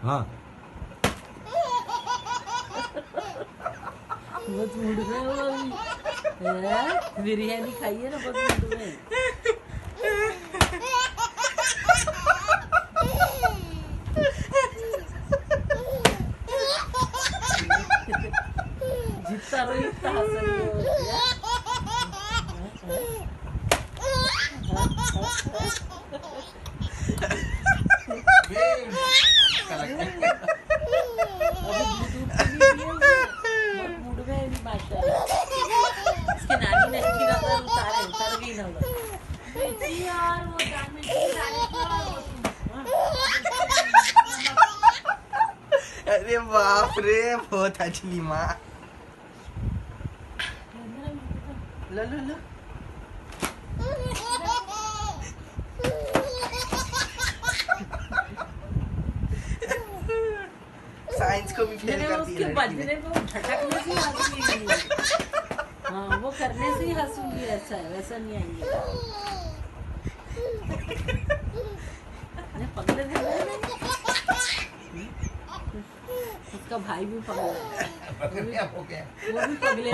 हाँ बहुत मूड में हो अभी। बिरयानी खाइए ना, बहुत मूड में। जितना रो इतना हंसेंगे मूड में है माशाल्लाह। इसके नानी ने की नजर उतर गई नजर यार, वो जाने अरे बाप रे, बहुत अच्छी माँ। लो लो लो। साइंस को भी फेल करती है बजने को झटकने से हंसूंगी। हाँ, वो करने से ही हंसूंगी। ऐसा है, वैसा नहीं आएंगे। पगले उसका भाई भी पगला है, वो भी पगले।